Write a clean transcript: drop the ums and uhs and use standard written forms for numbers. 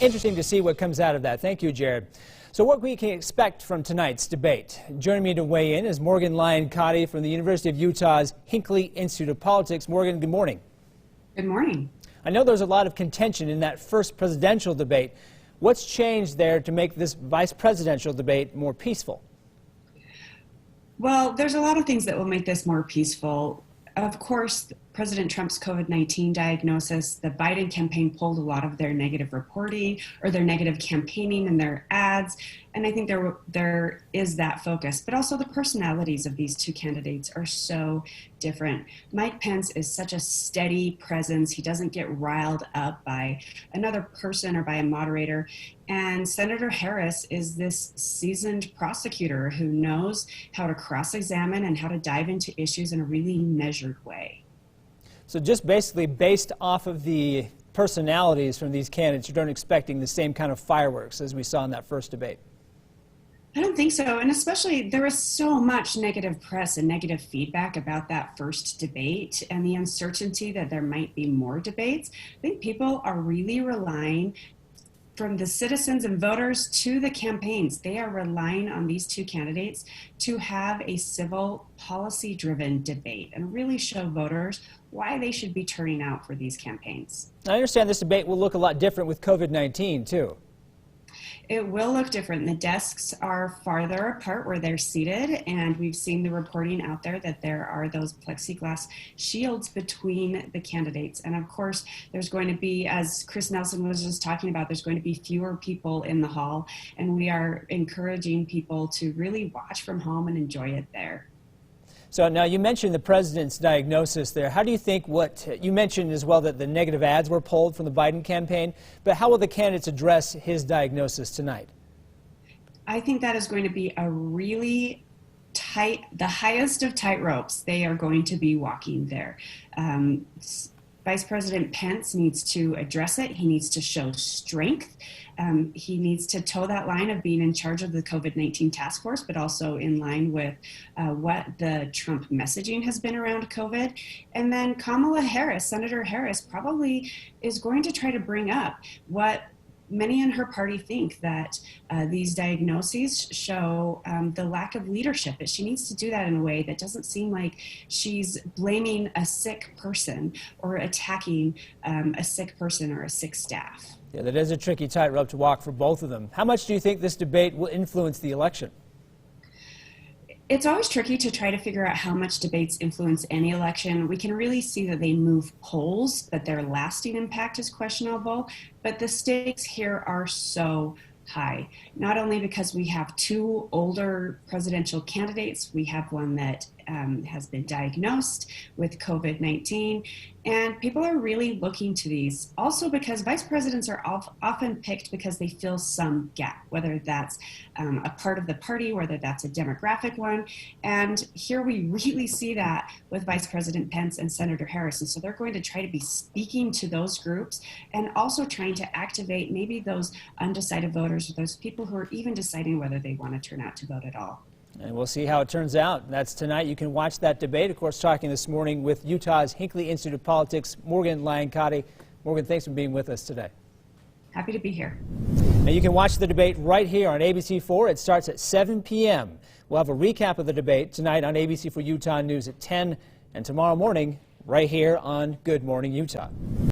Interesting to see what comes out of that. Thank you, Jared. So what we can expect from tonight's debate. Joining me to weigh in is Morgan Lyon-Cotti from the University of Utah's Hinckley Institute of Politics. Morgan, good morning. Good morning. I know there's a lot of contention in that first presidential debate. What's changed there to make this vice presidential debate more peaceful? Well, there's a lot of things that will make this more peaceful. Of course, President Trump's COVID-19 diagnosis, the Biden campaign pulled a lot of their negative reporting or their negative campaigning in their ads. And I think there is that focus. But also the personalities of these two candidates are so different. Mike Pence is such a steady presence. He doesn't get riled up by another person or by a moderator. And Senator Harris is this seasoned prosecutor who knows how to cross-examine and how to dive into issues in a really measured way. So just basically based off of the personalities from these candidates, you aren't expecting the same kind of fireworks as we saw in that first debate? I don't think so. And especially there was so much negative press and negative feedback about that first debate and the uncertainty that there might be more debates. I think people are really relying, from the citizens and voters to the campaigns, they are relying on these two candidates to have a civil, policy-driven debate and really show voters why they should be turning out for these campaigns. I understand this debate will look a lot different with COVID-19, too. It will look different. The desks are farther apart where they're seated, and we've seen the reporting out there that there are those plexiglass shields between the candidates. And of course, there's going to be, as Chris Nelson was just talking about, there's going to be fewer people in the hall, and we are encouraging people to really watch from home and enjoy it there. So now you mentioned the president's diagnosis there. How do you think you mentioned as well that the negative ads were pulled from the Biden campaign, but how will the candidates address his diagnosis tonight? I think that is going to be a really the highest of tight ropes they are going to be walking there. Vice President Pence needs to address it. He needs to show strength. He needs to toe that line of being in charge of the COVID-19 task force, but also in line with what the Trump messaging has been around COVID. And then Kamala Harris, Senator Harris, probably is going to try to bring up what many in her party think, that these diagnoses show the lack of leadership, but she needs to do that in a way that doesn't seem like she's blaming a sick person or attacking a sick person or a sick staff. Yeah, that is a tricky tightrope to walk for both of them. How much do you think this debate will influence the election? It's always tricky to try to figure out how much debates influence any election. We can really see that they move polls, but their lasting impact is questionable. But the stakes here are so high, not only because we have two older presidential candidates, we have one that has been diagnosed with COVID-19, and people are really looking to these. Also because vice presidents are often picked because they fill some gap, whether that's a part of the party, whether that's a demographic one. And here we really see that with Vice President Pence and Senator Harris. And so they're going to try to be speaking to those groups and also trying to activate maybe those undecided voters or those people who are even deciding whether they want to turn out to vote at all. And we'll see how it turns out. That's tonight. You can watch that debate. Of course, talking this morning with Utah's Hinckley Institute of Politics, Morgan Lyon-Cotti. Morgan, thanks for being with us today. Happy to be here. Now, you can watch the debate right here on ABC4. It starts at 7 p.m. We'll have a recap of the debate tonight on ABC4 Utah News at 10, and tomorrow morning right here on Good Morning Utah.